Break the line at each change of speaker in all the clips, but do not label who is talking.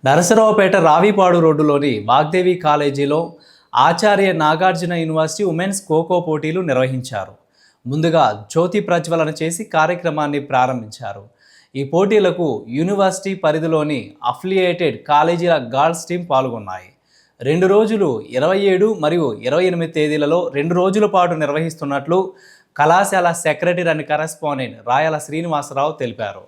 నరసరావుపేట రావిపాడు రోడ్డులోని వాగ్దేవి కాలేజీలో Acharya Nagarjuna university women's kho kho పోటీలు నిర్వహించారు. ముందుగా జ్యోతి ప్రజ్వలన చేసి కార్యక్రమాన్ని ప్రారంభించారు. ఈ పోటీలకు యూనివర్సిటీ పరిధిలోని అఫిలియేటెడ్ కాలేజీల గర్ల్స్ టీం పాల్గొన్నాయి. 2 రోజులు 27 మరియు 28 తేదీలలో 2 రోజుల పాటు నిర్వహిస్తున్నట్లు కళాశాల సెక్రటరీ అండ్ కరెస్పాండెంట్ రాయల శ్రీనివాసరావు తెలిపారు.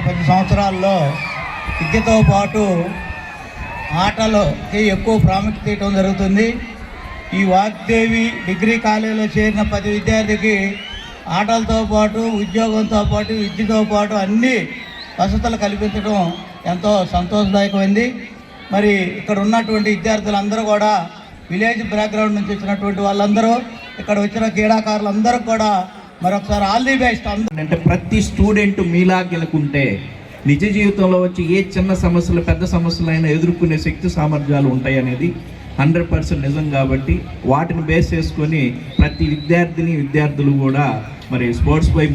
పది సంవత్సరాల్లో విద్యతో పాటు ఆటలకి ఎక్కువ ప్రాముఖ్యత ఇవ్వడం జరుగుతుంది. ఈ వాగ్దేవి డిగ్రీ కాలేజీలో చేరిన 10 విద్యార్థికి ఆటలతో పాటు ఉద్యోగంతో పాటు విద్యతో పాటు అన్ని వసతులు కల్పించడం ఎంతో సంతోషదాయకమైంది. మరి ఇక్కడ ఉన్నటువంటి విద్యార్థులందరూ కూడా విలేజ్ బ్యాక్గ్రౌండ్ నుంచి వచ్చినటువంటి వాళ్ళందరూ ఇక్కడ వచ్చిన క్రీడాకారులందరూ కూడా మరొకసారి ఆల్ ది బెస్ట్.
అంటే ప్రతి స్టూడెంట్ మీలా గెలుకుంటే నిజ జీవితంలో వచ్చి ఏ చిన్న సమస్యలు పెద్ద సమస్యలైనా ఎదుర్కొనే శక్తి సామర్థ్యాలు ఉంటాయి అనేది 100% నిజం. కాబట్టి వాటిని బేస్ చేసుకొని ప్రతి విద్యార్థులు కూడా మరి స్పోర్ట్స్ పై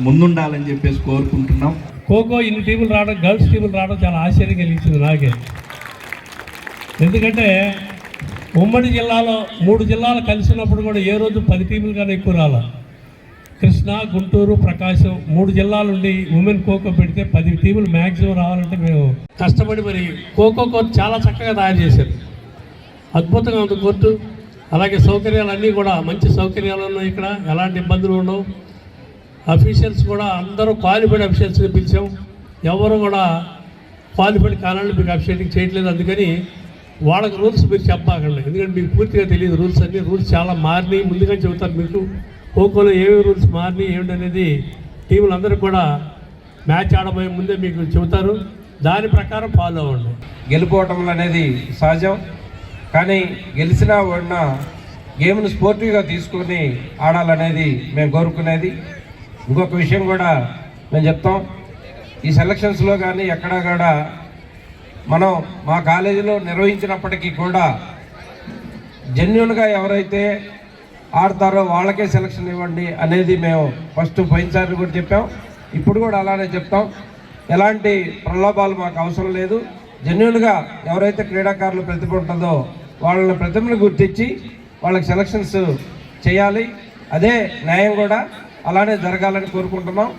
ముందుండాలని చెప్పేసి కోరుకుంటున్నాం.
ఖోఖో ఇన్ని టీములు రావడం, గర్ల్స్ టీములు రావడం చాలా ఆశ్చర్యం కలిగించింది నాకే. ఎందుకంటే ఉమ్మడి జిల్లాలో 3 జిల్లాలు కలిసినప్పుడు కూడా ఏ రోజు 10 టీములు కన్నా ఎక్కువ రాలా. కృష్ణా, గుంటూరు, ప్రకాశం 3 జిల్లాల నుండి ఉమెన్ ఖోఖో పెడితే 10 టీములు మ్యాక్సిమం రావాలంటే మేము కష్టపడి మరి ఖోఖో కోర్టు చాలా చక్కగా తయారు చేశారు. అద్భుతంగా ఉంది కోర్టు. అలాగే సౌకర్యాలన్నీ కూడా మంచి సౌకర్యాలు ఉన్నాయి. ఇక్కడ ఎలాంటి ఇబ్బందులు ఉండవు. అఫీషియల్స్ కూడా అందరూ క్వాలిఫైడ్ అఫీషియల్స్ని పిలిచాం. ఎవరు కూడా క్వాలిఫైడ్ కావాలని మీకు అఫీషియేటింగ్ చేయట్లేదు. అందుకని వాళ్ళకి రూల్స్ మీరు చెప్పకండి, ఎందుకంటే మీకు పూర్తిగా తెలియదు రూల్స్ అన్నీ. రూల్స్ చాలా మారినాయి, ముందుగా చెబుతారు మీకు. ఖోఖోలో ఏమేమి రూల్స్ మారినాయి ఏమిటనేది టీములందరూ కూడా మ్యాచ్ ఆడబోయే ముందే మీకు చెబుతారు. దాని ప్రకారం ఫాలో అవ్వండి.
గెలుపోవటం అనేది సహజం, కానీ గెలిచినా ఓడినా గేమ్ను స్పోర్టివ్గా తీసుకొని ఆడాలనేది మేము కోరుకునేది. ఇంకొక విషయం కూడా మేము చెప్తాం, ఈ సెలక్షన్స్లో కానీ ఎక్కడా కూడా మనం మా కాలేజీలో నిర్వహించినప్పటికీ కూడా జెన్యూన్గా ఎవరైతే ఆడతారో వాళ్ళకే సెలక్షన్ ఇవ్వండి అనేది మేము ఫస్ట్ పోయినసారి కూడా చెప్పాం, ఇప్పుడు కూడా అలానే చెప్తాం. ఎలాంటి ప్రలోభాలు మాకు అవసరం లేదు. జెన్యూన్గా ఎవరైతే క్రీడాకారులు ప్రతిభ ఉంటుందో వాళ్ళని ప్రతిభను గుర్తించి వాళ్ళకి సెలక్షన్స్ చేయాలి. అదే న్యాయం కూడా అలానే జరగాలని కోరుకుంటున్నాం.